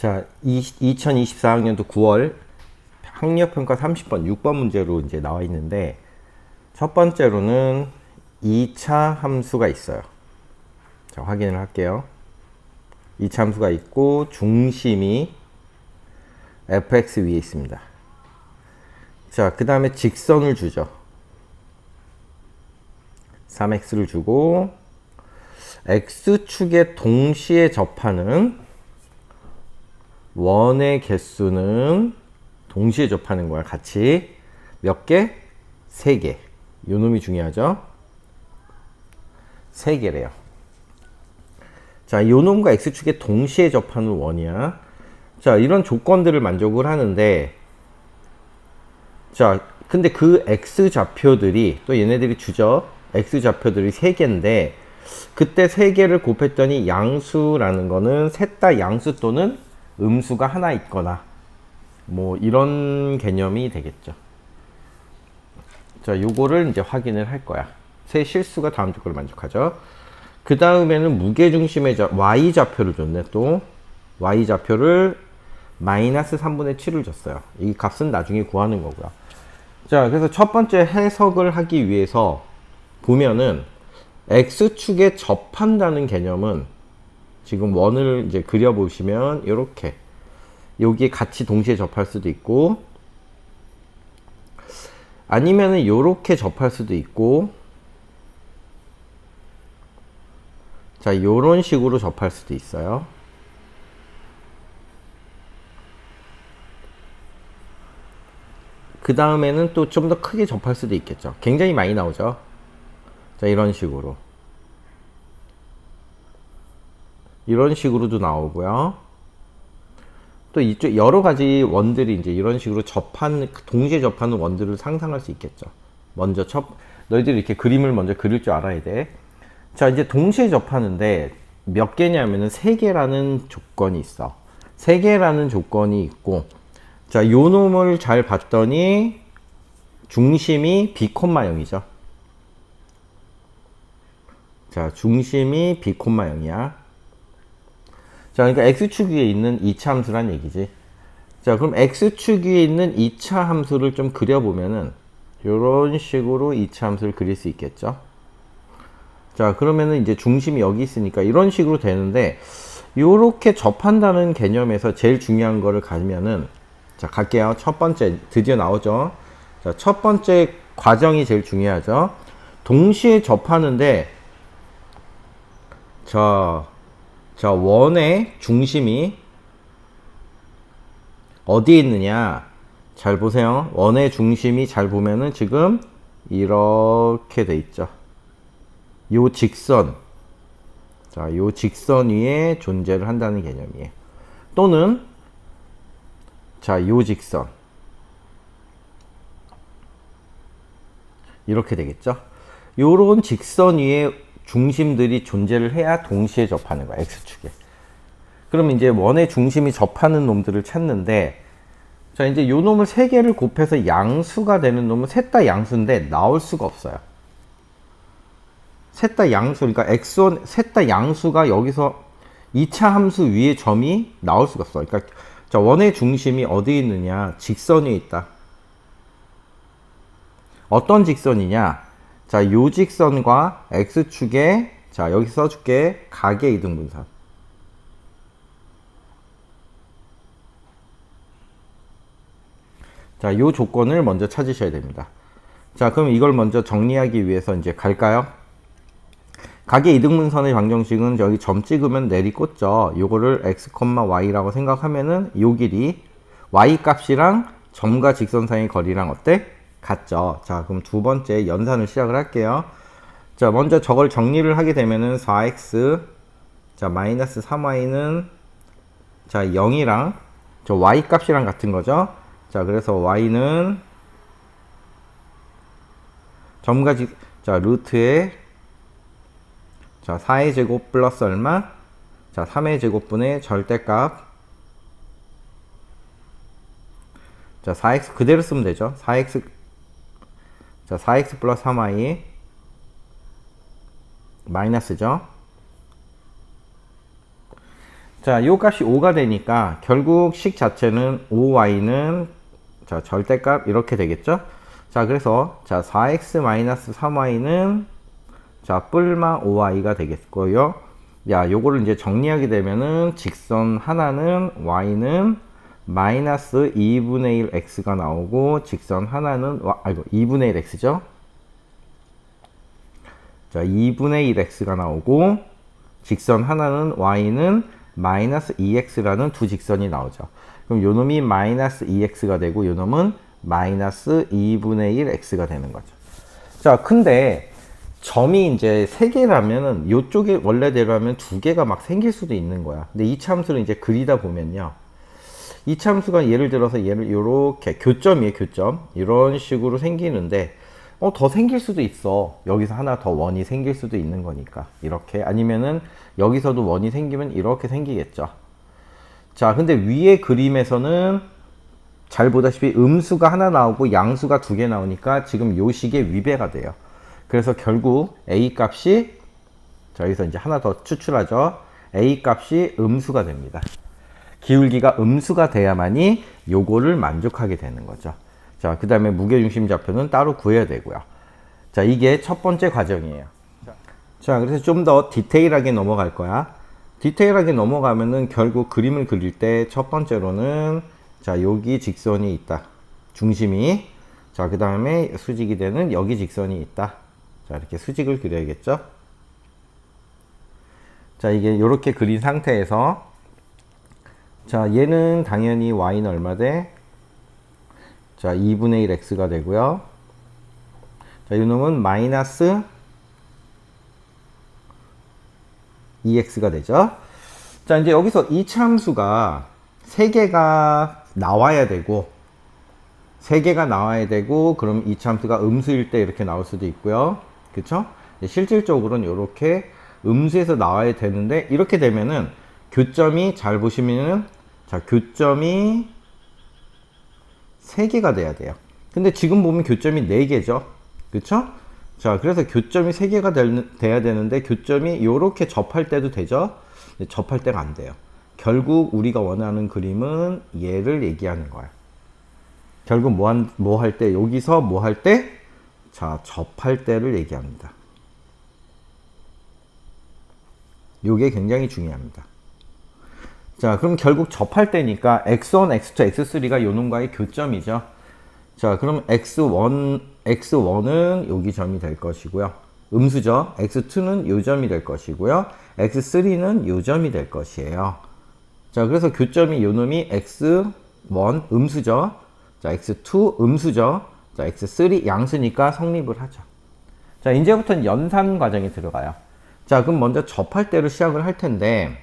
자, 2024학년도 9월 학력평가 30번 6번 문제로 이제 나와 있는데, 첫 번째로는 2차 함수가 있어요. 자, 확인을 할게요. 2차 함수가 있고 중심이 fx 위에 있습니다. 자, 그 다음에 직선을 주죠. 3x를 주고 x축에 동시에 접하는 원의 개수는 동시에 접하는 거야. 같이 몇 개? 3개. 요 놈이 중요하죠. 3개래요. 자, 요 놈과 x축에 동시에 접하는 원이야. 자, 이런 조건들을 만족을 하는데, 자, 근데 그 x좌표들이 또 얘네들이 주죠. x좌표들이 3개인데 그때 3개를 곱했더니 양수라는 거는 셋 다 양수 또는 음수가 하나 있거나 뭐 이런 개념이 되겠죠. 자, 요거를 이제 확인을 할 거야. 세 실수가 다음 조건을 만족하죠. 그 다음에는 무게중심의 y좌표를 줬네. 또 y좌표를 마이너스 3분의 7을 줬어요. 이 값은 나중에 구하는 거고요. 자, 그래서 첫 번째 해석을 하기 위해서 보면은 x축에 접한다는 개념은 지금 원을 이제 그려보시면 이렇게 여기에 같이 동시에 접할 수도 있고, 아니면은 요렇게 접할 수도 있고, 자, 요런 식으로 접할 수도 있어요. 그 다음에는 또 좀 더 크게 접할 수도 있겠죠. 굉장히 많이 나오죠. 자, 이런 식으로. 이런 식으로도 나오고요. 또 이쪽 여러 가지 원들이 이제 이런 식으로 동시에 접하는 원들을 상상할 수 있겠죠. 먼저 너희들이 이렇게 그림을 먼저 그릴 줄 알아야 돼. 자, 이제 동시에 접하는데 몇 개냐면은 3개라는 조건이 있어. 3개라는 조건이 있고, 자, 요 놈을 잘 봤더니 중심이 b,0이죠. 자, 중심이 b,0이야. 자, 그러니까 x축 위에 있는 2차 함수란 얘기지. 자, 그럼 x축 위에 있는 2차 함수를 좀 그려보면은 이런 식으로 2차 함수를 그릴 수 있겠죠. 자, 그러면은 이제 중심이 여기 있으니까 이런 식으로 되는데, 요렇게 접한다는 개념에서 제일 중요한 거를 가면은, 자, 갈게요. 첫 번째 드디어 나오죠. 자, 첫 번째 과정이 제일 중요하죠. 동시에 접하는데, 자, 원의 중심이 어디에 있느냐? 잘 보세요. 원의 중심이 잘 보면은 지금 이렇게 돼 있죠. 요 직선. 자, 요 직선 위에 존재를 한다는 개념이에요. 또는, 자, 요 직선. 이렇게 되겠죠. 요런 직선 위에 중심들이 존재를 해야 동시에 접하는 거야, x축에. 그러면 이제 원의 중심이 접하는 놈들을 찾는데, 자, 이제 요 놈을 3개를 곱해서 양수가 되는 놈은 셋 다 양수인데 나올 수가 없어요. 셋 다 양수, 그러니까 x1, 셋 다 양수가 여기서 2차 함수 위에 점이 나올 수가 없어. 그러니까, 자, 원의 중심이 어디에 있느냐? 직선 위에 있다. 어떤 직선이냐? 자, 요 직선과 x축에, 자, 여기 써줄게. 각의 이등분선. 자, 요 조건을 먼저 찾으셔야 됩니다. 자, 그럼 이걸 먼저 정리하기 위해서 이제 갈까요? 각의 이등분선의 방정식은 여기 점 찍으면 내리꽂죠. 요거를 x, y라고 생각하면은 요 길이 y 값이랑 점과 직선 사이의 거리랑 어때? 같죠. 자, 그럼 두 번째 연산을 시작을 할게요. 자, 먼저 저걸 정리를 하게 되면은 4x, 자, 마이너스 3y는, 자, 0이랑 저 y 값이랑 같은 거죠. 자, 그래서 y는 점과 자, 루트에, 자, 4의 제곱 플러스 얼마? 자, 3의 제곱분의 절대값. 자, 4x 그대로 쓰면 되죠. 4x, 자, 4x 플러스 3y 마이너스죠. 자, 자, 요 값이 5가 되니까 결국 식 자체는 5y는 자, 절대값 이렇게 되겠죠? 자, 그래서 자, 4x-3y는 자, 뿔마 5y가 되겠고요. 야, 요거를 이제 정리하게 되면은 직선 하나는 y는 마이너스 2분의 1 x가 나오고 직선 하나는 2분의 1 x죠. 자, 2분의 1 x가 나오고 직선 하나는 y는 마이너스 2x라는 두 직선이 나오죠. 그럼 요 놈이 마이너스 2x가 되고 요 놈은 마이너스 2분의 1 x가 되는 거죠. 자, 근데 점이 이제 3개라면은 요쪽에 원래대로 하면 2개가 막 생길 수도 있는 거야. 근데 이 참수를 이제 그리다 보면요. 이 참수가 예를 들어서 얘를 요렇게 교점이에요, 교점. 이런 식으로 생기는데 더 생길 수도 있어. 여기서 하나 더 원이 생길 수도 있는 거니까. 이렇게. 아니면은 여기서도 원이 생기면 이렇게 생기겠죠. 자, 근데 위에 그림에서는 잘 보다시피 음수가 하나 나오고 양수가 2개 나오니까 지금 요 식의 위배가 돼요. 그래서 결국 A 값이 저기서 이제 하나 더 추출하죠. A 값이 음수가 됩니다. 기울기가 음수가 돼야만이 요거를 만족하게 되는 거죠. 자, 그 다음에 무게중심 좌표는 따로 구해야 되고요. 자, 이게 첫 번째 과정이에요. 자, 그래서 좀 더 디테일하게 넘어갈 거야. 디테일하게 넘어가면은 결국 그림을 그릴 때 첫 번째로는 자, 여기 직선이 있다. 중심이. 자, 그 다음에 수직이 되는 여기 직선이 있다. 자, 이렇게 수직을 그려야겠죠. 자, 이게 이렇게 그린 상태에서 자, 얘는 당연히 y는 얼마 돼? 자, 2분의 1 x가 되고요. 자, 이 놈은 마이너스 2x가 되죠. 자, 이제 여기서 이 참수가 3개가 나와야 되고, 3개가 나와야 되고, 그럼 이 참수가 음수일 때 이렇게 나올 수도 있고요. 그쵸? 실질적으로는 이렇게 음수에서 나와야 되는데, 이렇게 되면은 교점이 잘 보시면은, 자, 교점이 3개가 돼야 돼요. 근데 지금 보면 교점이 4개죠. 그쵸? 자, 그래서 교점이 3개가 돼야 되는데 교점이 이렇게 접할 때도 되죠. 근데 접할 때가 안 돼요. 결국 우리가 원하는 그림은 얘를 얘기하는 거야. 결국 뭐 할 때, 여기서 뭐 할 때? 자, 접할 때를 얘기합니다. 요게 굉장히 중요합니다. 자, 그럼 결국 접할 때니까 x1, x2, x3가 요 놈과의 교점이죠. 자, 그럼 x1은 여기 점이 될 것이고요. 음수죠. x2는 요 점이 될 것이고요. x3는 요 점이 될 것이에요. 자, 그래서 교점이 요 놈이 x1 음수죠. 자, x2 음수죠. 자, x3 양수니까 성립을 하죠. 자, 이제부터는 연산 과정에 들어가요. 자, 그럼 먼저 접할 때로 시작을 할 텐데,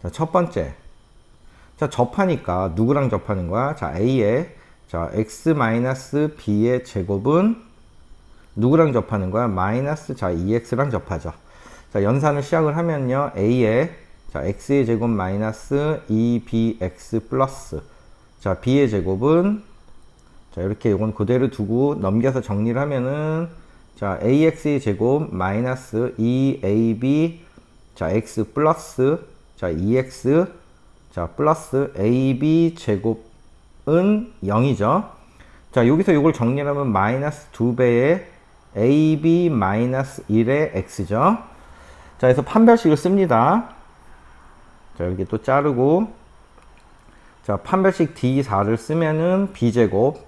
자, 첫 번째. 자, 접하니까 누구랑 접하는 거야? 자, A에 자, x-b의 제곱은 누구랑 접하는 거야? 마이너스 자, 2x랑 접하죠. 자, 연산을 시작을 하면요. A에 자, x의 제곱 마이너스 2bx 플러스 자, b의 제곱은 자, 이렇게 이건 그대로 두고 넘겨서 정리를 하면은 자, ax의 제곱 마이너스 2ab 자, x 플러스 자, 2x 자, 플러스 ab 제곱은 0이죠. 자, 여기서 이걸 정리하면 마이너스 2배의 ab 마이너스 1의 x죠. 자, 그래서 판별식을 씁니다. 자, 이렇게 또 자르고 자, 판별식 d4를 쓰면은 b제곱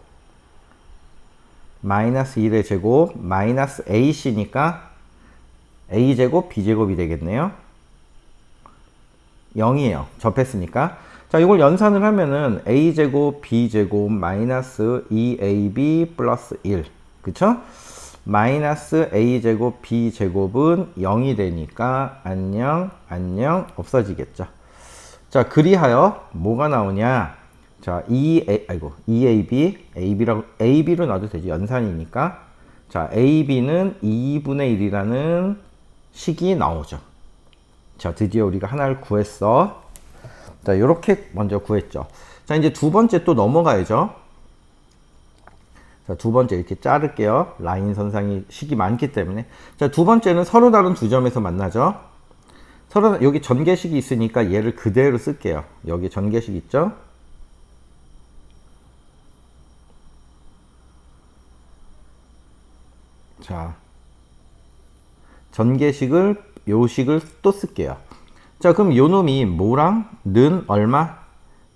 마이너스 1의 제곱 마이너스 ac니까 a제곱 b제곱이 되겠네요. 0이에요. 접했으니까. 자, 이걸 연산을 하면은 a제곱 b제곱 마이너스 2ab 플러스 1. 그쵸? 마이너스 a제곱 b제곱은 0이 되니까 안녕 없어지겠죠. 자, 그리하여 뭐가 나오냐? 자, 2ab 로 놔도 되지. 연산이니까. 자, ab는 2분의 1이라는 식이 나오죠. 자, 드디어 우리가 하나를 구했어. 자, 요렇게 먼저 구했죠. 자, 이제 두 번째 또 넘어가야죠. 자, 두 번째 이렇게 자를게요. 라인 선상이 식이 많기 때문에. 자, 두 번째는 서로 다른 두 점에서 만나죠. 여기 전개식이 있으니까 얘를 그대로 쓸게요. 여기 전개식 있죠? 자, 전개식을 요 식을 또 쓸게요. 자, 그럼 요 놈이 뭐랑 는 얼마?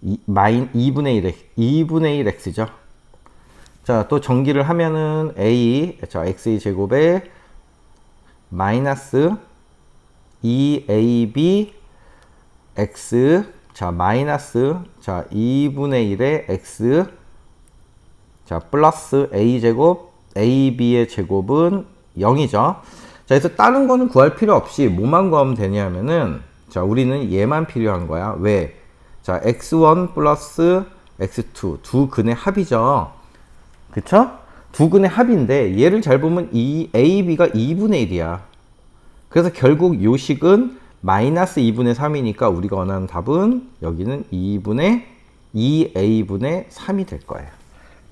2분의 1 x죠. 자, 또 전기를 하면은 a, 자, x의 제곱에 마이너스 2ab x, 자, 마이너스, 자, 2분의 1의 x, 자, 플러스 a 제곱, ab의 제곱은 0이죠. 자, 그래서 다른 거는 구할 필요 없이 뭐만 구하면 되냐면은, 자, 우리는 얘만 필요한 거야. 왜? 자, x1 플러스 x2 두 근의 합이죠. 그쵸? 두 근의 합인데 얘를 잘 보면 ab가 2분의 1이야. 그래서 결국 요 식은 마이너스 2분의 3이니까 우리가 원하는 답은 여기는 2a분의 3이 될 거예요.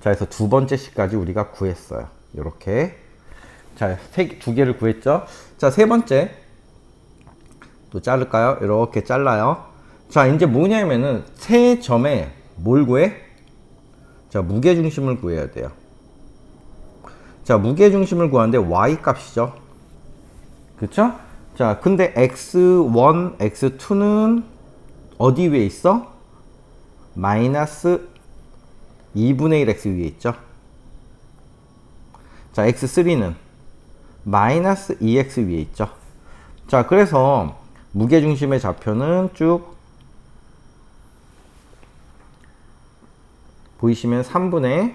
자, 그래서 두 번째 식까지 우리가 구했어요. 요렇게. 자, 두 개를 구했죠. 자, 세 번째. 또 자를까요? 이렇게 잘라요. 자, 이제 뭐냐면은 세 점에 뭘 구해? 자, 무게중심을 구해야 돼요. 자, 무게중심을 구하는데 y 값이죠. 그쵸? 자, 근데 x1, x2는 어디 위에 있어? 마이너스 2분의 1 x 위에 있죠. 자, x3는 마이너스 2x 위에 있죠. 자, 그래서 무게중심의 좌표는 쭉 보이시면 3분의,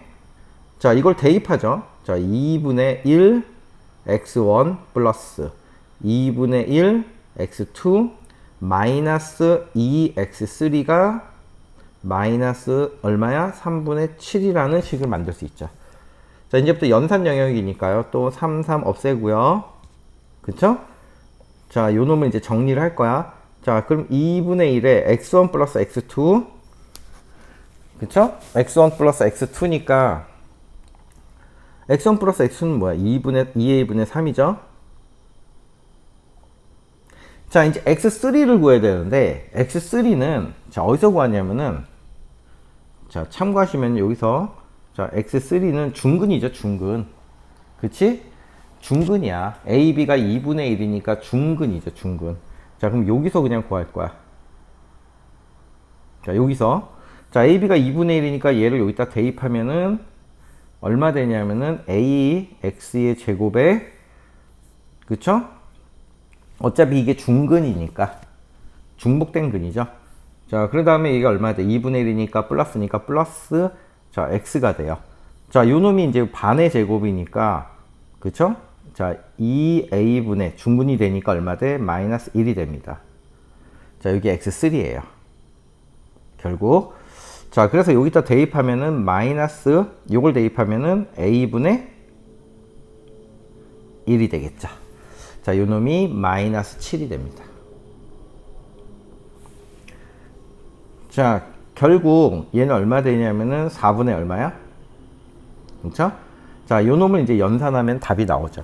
자, 이걸 대입하죠. 자, 2분의 1 x1 플러스 2분의 1 x2 마이너스 2 x3가 마이너스 얼마야? 3분의 7이라는 식을 만들 수 있죠. 자, 이제부터 연산 영역이니까요. 또 3, 3 없애고요. 그쵸? 자, 요 놈을 이제 정리를 할 거야. 자, 그럼 2분의 1에 x1 플러스 x2, 그쵸? x1 플러스 x2니까 x1 플러스 x는 뭐야? 2a분의 3이죠? 자, 이제 x3를 구해야 되는데 x3는 자, 어디서 구하냐면은, 자, 참고하시면 여기서, 자, x3는 중근이죠, 중근. 그치? 중근이야. ab가 2분의 1이니까 중근이죠, 중근. 자, 그럼 여기서 그냥 구할 거야. 자, 여기서. 자, ab가 2분의 1이니까 얘를 여기다 대입하면은 얼마 되냐면은 ax의 제곱에, 그쵸? 어차피 이게 중근이니까 중복된 근이죠. 자, 그 다음에 이게 얼마 돼? 2분의 1이니까 플러스니까 플러스, 자, x가 돼요. 자, 요 놈이 이제 반의 제곱이니까, 그쵸? 자, 2a분의 중근이 되니까 얼마 돼? 마이너스 1이 됩니다. 자, 여기 x3예요. 결국. 자, 그래서 여기다 대입하면은 마이너스, 요걸 대입하면은 a분의 1이 되겠죠. 자, 요 놈이 마이너스 7이 됩니다. 자, 결국 얘는 얼마 되냐면은 4분의 얼마야? 그쵸? 자, 요 놈을 이제 연산하면 답이 나오죠.